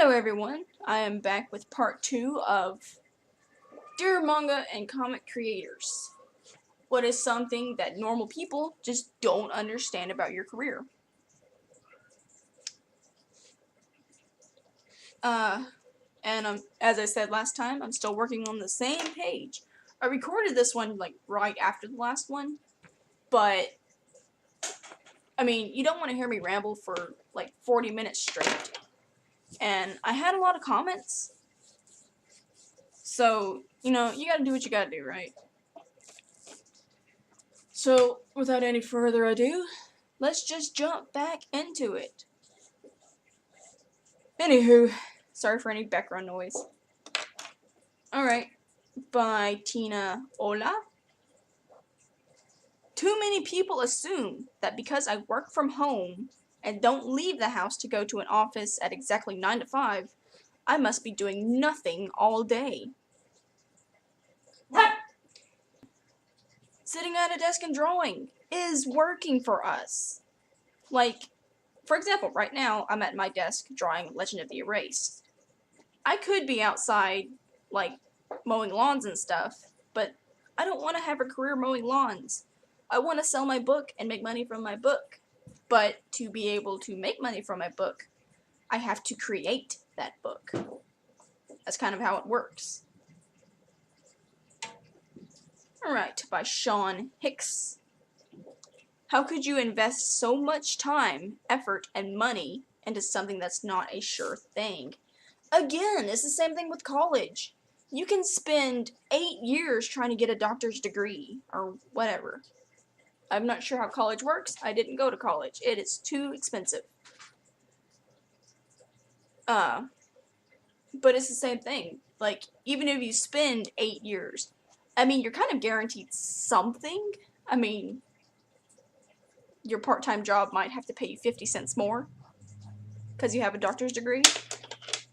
Hello everyone, I am back with part 2 of Dear Manga and Comic Creators. What is something that normal people just don't understand about your career? As I said last time, I'm still working on the same page. I recorded this one right after the last one, but you don't want to hear me ramble for 40 minutes straight. And I had a lot of comments, so you gotta do what you gotta do, right? So, without any further ado, let's just jump back into it. Anywho, sorry for any background noise. Alright, by Tina Ola. Too many people assume that because I work from home and don't leave the house to go to an office at exactly 9 to 5, I must be doing nothing all day. Sitting at a desk and drawing is working for us. For example, right now, I'm at my desk drawing Legend of the Erased. I could be outside, mowing lawns and stuff, but I don't want to have a career mowing lawns. I want to sell my book and make money from my book. But to be able to make money from my book, I have to create that book. That's kind of how it works. Alright, by Sean Hicks. How could you invest so much time, effort, and money into something that's not a sure thing? Again, it's the same thing with college. You can spend 8 years trying to get a doctor's degree, or whatever. I'm not sure how college works. I didn't go to college. It is too expensive. But it's the same thing. Even if you spend 8 years, you're kind of guaranteed something. Your part-time job might have to pay you 50 cents more because you have a doctor's degree,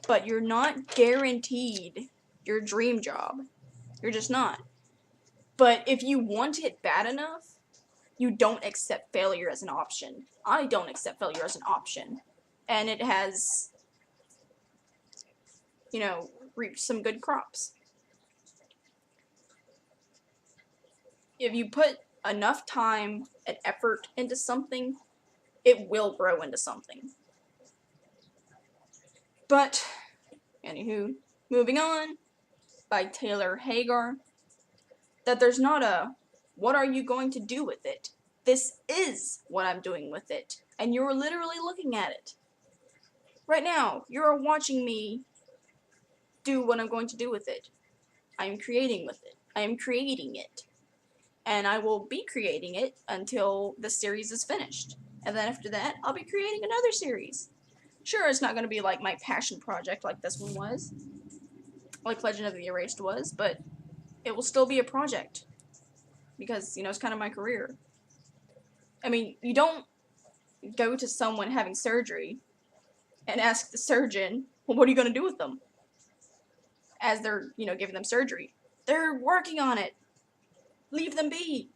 but you're not guaranteed your dream job. You're just not. But if you want it bad enough, you don't accept failure as an option. I don't accept failure as an option. And it has, reaped some good crops. If you put enough time and effort into something, it will grow into something. But, anywho, moving on, by Taylor Hagar, that there's not a, what are you going to do with it? This is what I'm doing with it, and you're literally looking at it. Right now, you're watching me do what I'm going to do with it. I am creating with it. I am creating it. And I will be creating it until the series is finished. And then after that, I'll be creating another series. Sure, it's not going to be like my passion project like this one was, like Legend of the Erased was, but it will still be a project. Because, it's kind of my career. You don't go to someone having surgery and ask the surgeon, well, what are you going to do with them? As they're, giving them surgery. They're working on it. Leave them be.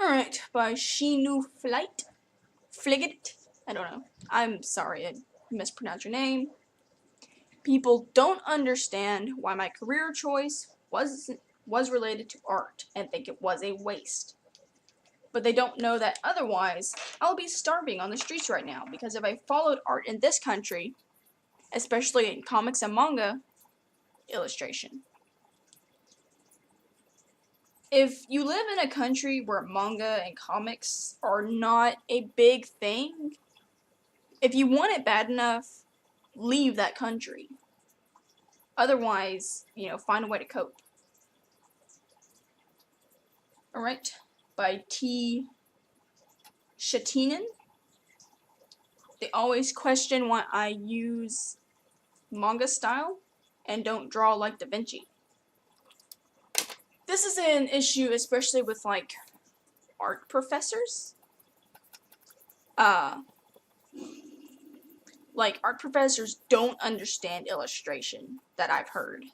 Alright, by Shinu Fligget. I don't know. I'm sorry, I mispronounced your name. People don't understand why my career choice was related to art and think it was a waste. But they don't know that otherwise, I'll be starving on the streets right now, because if I followed art in this country, especially in comics and manga, illustration. If you live in a country where manga and comics are not a big thing, if you want it bad enough, leave that country. Otherwise, find a way to cope. Alright, by T. Shatinen. They always question why I use manga style and don't draw like Da Vinci. This is an issue especially with, art professors. Art professors don't understand illustration, that I've heard.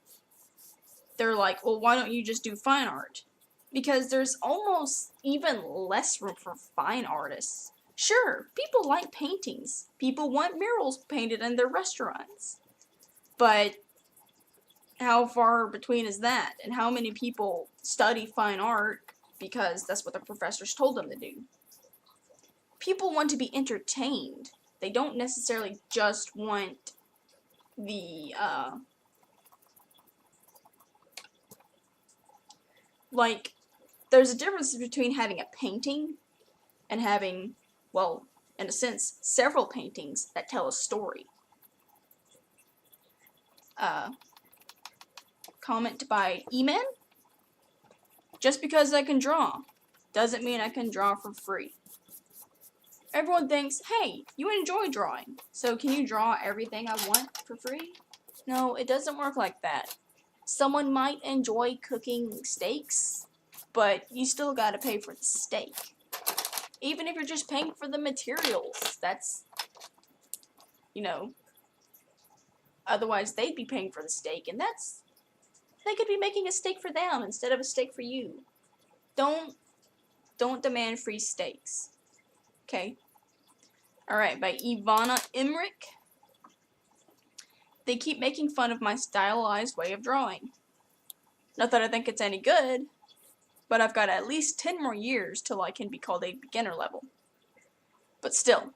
They're like, well, why don't you just do fine art? Because there's almost even less room for fine artists. Sure, people like paintings. People want murals painted in their restaurants. But how far between is that? And how many people study fine art because that's what the professors told them to do? People want to be entertained. They don't necessarily just want the, like, there's a difference between having a painting and having, well, in a sense, several paintings that tell a story. Comment by Eman. Just because I can draw doesn't mean I can draw for free. Everyone thinks, hey, you enjoy drawing, so can you draw everything I want for free? No, it doesn't work like that. Someone might enjoy cooking steaks, but you still gotta pay for the steak. Even if you're just paying for the materials, that's, you know, otherwise they'd be paying for the steak, and that's, they could be making a steak for them instead of a steak for you. Don't demand free steaks. Okay. Alright, by Ivana Emmerich. They keep making fun of my stylized way of drawing. Not that I think it's any good, but I've got at least 10 more years till I can be called a beginner level. But still,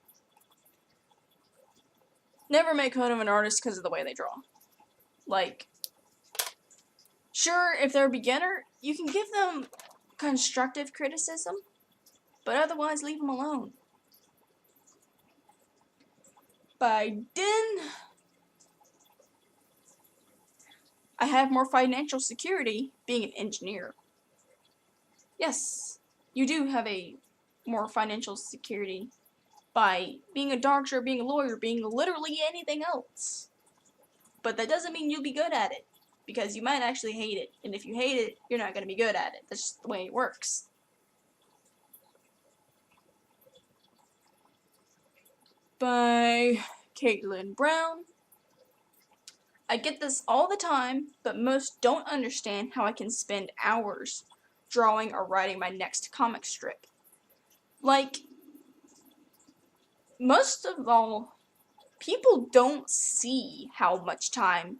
never make fun of an artist because of the way they draw. Like, sure, if they're a beginner, you can give them constructive criticism, but otherwise leave them alone. By Din. I have more financial security being an engineer. Yes, you do have a more financial security by being a doctor, being a lawyer, being literally anything else. But that doesn't mean you'll be good at it, because you might actually hate it. And if you hate it, you're not going to be good at it. That's just the way it works. By Caitlin Brown. I get this all the time, but most don't understand how I can spend hours drawing or writing my next comic strip. Like, most of all, people don't see how much time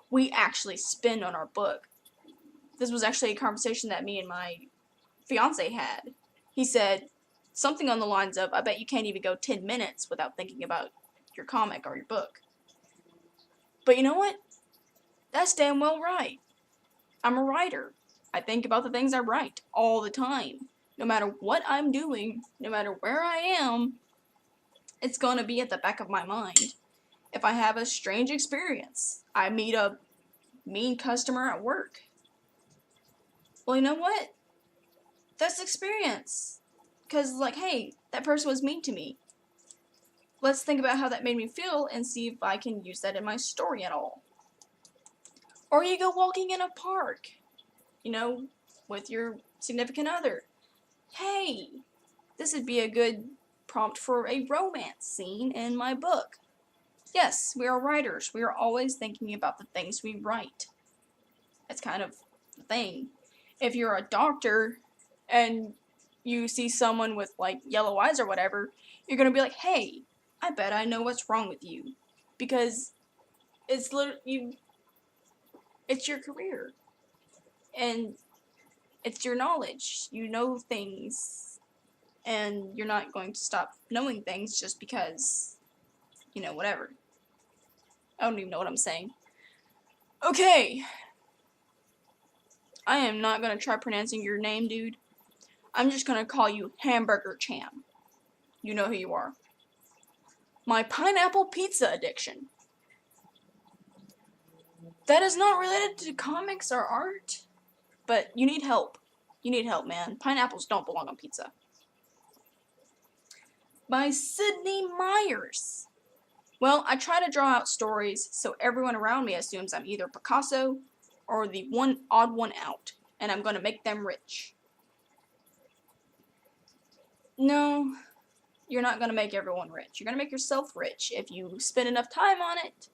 we actually spend on our book. This was actually a conversation that me and my fiance had. He said something on the lines of, I bet you can't even go 10 minutes without thinking about your comic or your book. But you know what? That's damn well right. I'm a writer. I think about the things I write all the time. No matter what I'm doing, no matter where I am, it's going to be at the back of my mind. If I have a strange experience, I meet a mean customer at work. Well, you know what? That's experience. Because, like, hey, that person was mean to me. Let's think about how that made me feel and see if I can use that in my story at all. Or you go walking in a park, you know, with your significant other. Hey, this would be a good prompt for a romance scene in my book. Yes, we are writers. We are always thinking about the things we write. That's kind of the thing. If you're a doctor and you see someone with, like, yellow eyes or whatever, you're going to be like, hey, I bet I know what's wrong with you. Because it's literally, it's your career. And it's your knowledge. You know things. And you're not going to stop knowing things just because, you know, whatever. I don't even know what I'm saying. Okay. I am not going to try pronouncing your name, dude. I'm just going to call you Hamburger Cham. You know who you are. My pineapple pizza addiction. That is not related to comics or art, but you need help. You need help, man. Pineapples don't belong on pizza. By Sydney Myers. Well, I try to draw out stories so everyone around me assumes I'm either Picasso or the one odd one out, and I'm going to make them rich. No, you're not going to make everyone rich. You're going to make yourself rich if you spend enough time on it.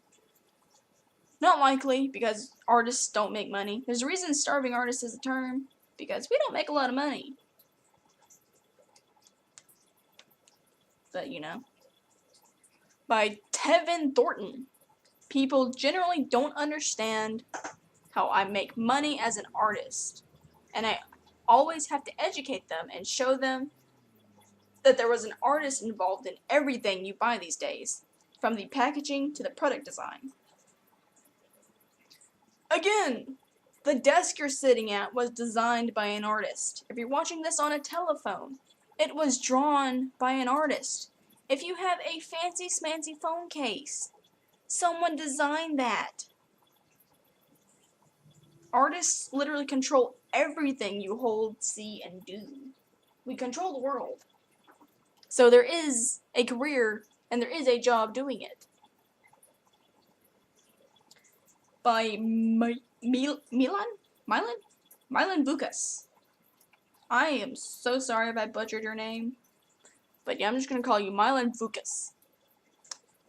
Not likely, because artists don't make money. There's a reason starving artist is a term, because we don't make a lot of money. but you know. By Tevin Thornton. People generally don't understand how I make money as an artist, and I always have to educate them and show them that there was an artist involved in everything you buy these days, from the packaging to the product design. Again, the desk you're sitting at was designed by an artist. If you're watching this on a telephone, it was drawn by an artist. If you have a fancy smancy phone case, someone designed that. Artists literally control everything you hold, see, and do. We control the world. So there is a career and there is a job doing it. By Milan Vukas. I am so sorry if I butchered your name, but yeah, I'm just going to call you Milan Vukas.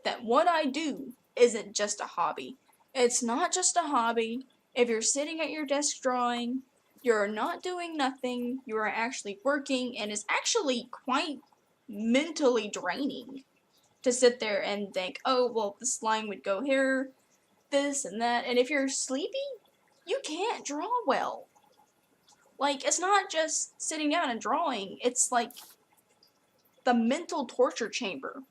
That what I do isn't just a hobby. It's not just a hobby. If you're sitting at your desk drawing, you're not doing nothing, you are actually working, and it's actually quite mentally draining to sit there and think, oh, well, this line would go here, this and that, and if you're sleepy, you can't draw well. Like, it's not just sitting down and drawing, it's like the mental torture chamber.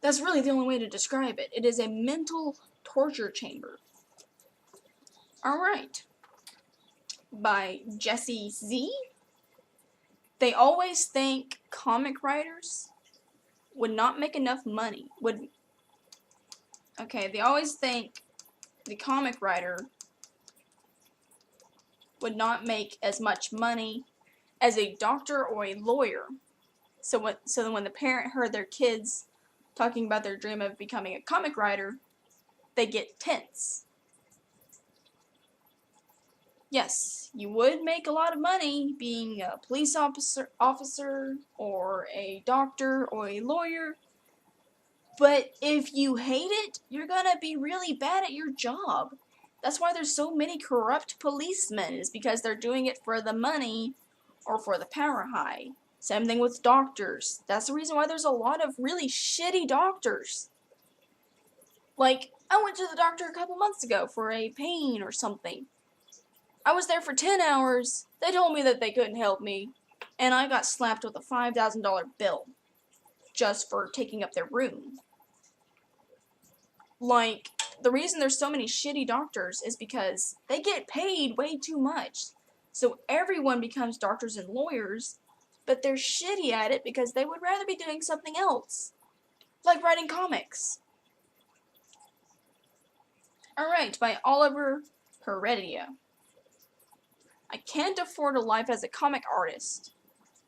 That's really the only way to describe it. It is a mental torture chamber. Alright. By Jesse Z. They always think comic writers would not make enough money. They always think the comic writer would not make as much money as a doctor or a lawyer. So when the parent heard their kids talking about their dream of becoming a comic writer, they get tense. Yes, you would make a lot of money being a police officer or a doctor or a lawyer, but if you hate it, you're gonna be really bad at your job. That's why there's so many corrupt policemen, is because they're doing it for the money or for the power high. Same thing with doctors. That's the reason why there's a lot of really shitty doctors. Like, I went to the doctor a couple months ago for a pain or something. I was there for 10 hours, they told me that they couldn't help me, and I got slapped with a $5,000 bill just for taking up their room. Like, the reason there's so many shitty doctors is because they get paid way too much. So everyone becomes doctors and lawyers, but they're shitty at it because they would rather be doing something else, like writing comics. Alright, by Oliver Heredia. I can't afford a life as a comic artist,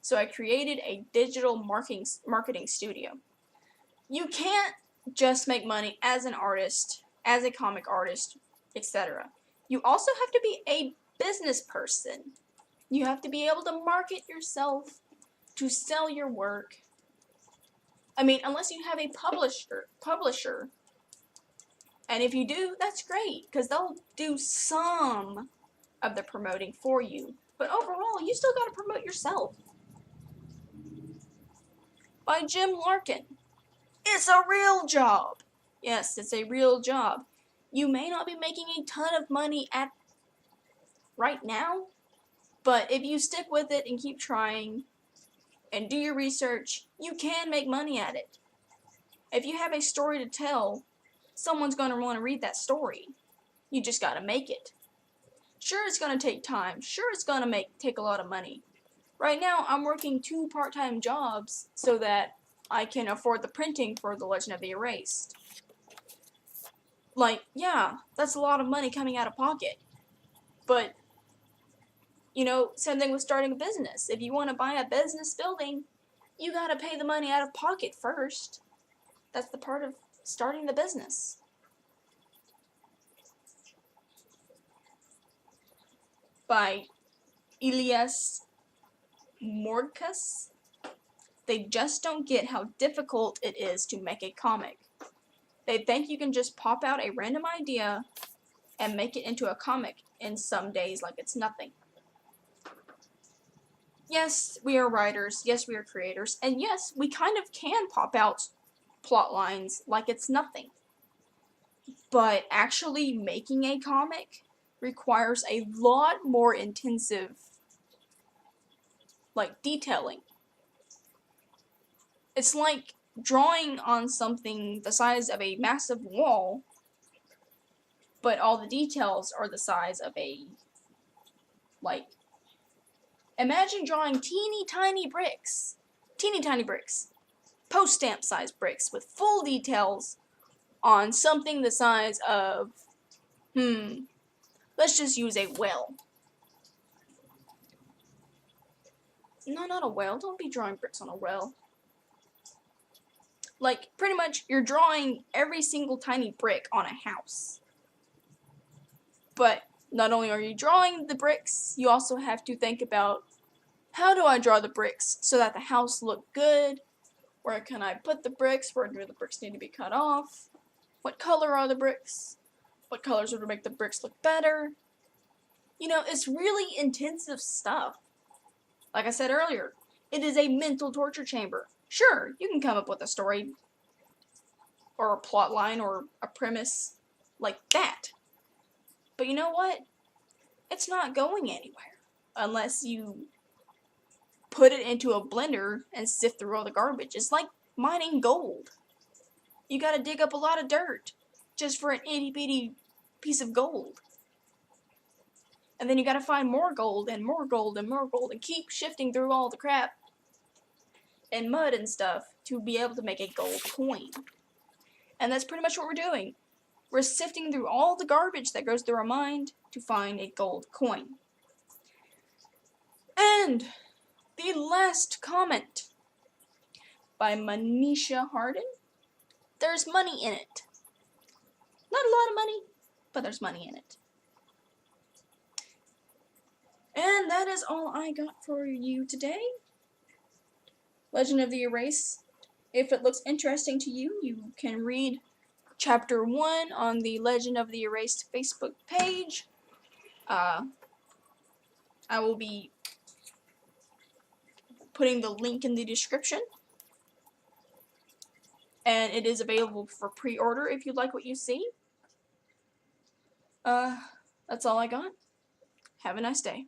so I created a digital marketing studio. You can't just make money as an artist, as a comic artist, etc. You also have to be a business person. You have to be able to market yourself, to sell your work. I mean, unless you have a publisher. And if you do, that's great, because they'll do some of the promoting for you. But overall, you still gotta promote yourself. By Jim Larkin. It's a real job. Yes, it's a real job. You may not be making a ton of money at right now, but if you stick with it and keep trying and do your research, you can make money at it. If you have a story to tell, someone's going to want to read that story. You just got to make it. Sure, it's going to take time. Sure, it's going to take a lot of money. Right now, I'm working 2 part-time jobs so that I can afford the printing for The Legend of the Erased. Like, yeah, that's a lot of money coming out of pocket. But, you know, same thing with starting a business. If you want to buy a business building, you got to pay the money out of pocket first. That's the part of starting the business. By Elias Mordkus. They just don't get how difficult it is to make a comic. They think you can just pop out a random idea and make it into a comic in some days like it's nothing. Yes, we are writers. Yes, we are creators. And yes, we kind of can pop out plot lines like it's nothing. But actually making a comic requires a lot more intensive, like, detailing. It's like drawing on something the size of a massive wall, but all the details are the size of a, like, imagine drawing teeny tiny bricks, post stamp size bricks with full details on something the size of, let's just use a well. No, not a well. Don't be drawing bricks on a well. Like, pretty much, you're drawing every single tiny brick on a house. But not only are you drawing the bricks, you also have to think about, how do I draw the bricks so that the house look good? Where can I put the bricks? Where do the bricks need to be cut off? What color are the bricks? What colors would make the bricks look better? You know, it's really intensive stuff. Like I said earlier, it is a mental torture chamber. Sure, you can come up with a story or a plot line or a premise like that. But you know what? It's not going anywhere unless you put it into a blender and sift through all the garbage. It's like mining gold. You gotta dig up a lot of dirt just for an itty bitty piece of gold. And then you gotta find more gold and more gold and more gold and keep shifting through all the crap and mud and stuff to be able to make a gold coin. And that's pretty much what we're doing. We're sifting through all the garbage that goes through our mind to find a gold coin. And the last comment by Manisha Harden. There's money in it. Not a lot of money, but there's money in it. And that is all I got for you today. Legend of the Erase. If it looks interesting to you, you can read Chapter 1 on the Legend of the Erased Facebook page. I will be putting the link in the description. And it is available for pre-order if you like what you see. That's all I got. Have a nice day.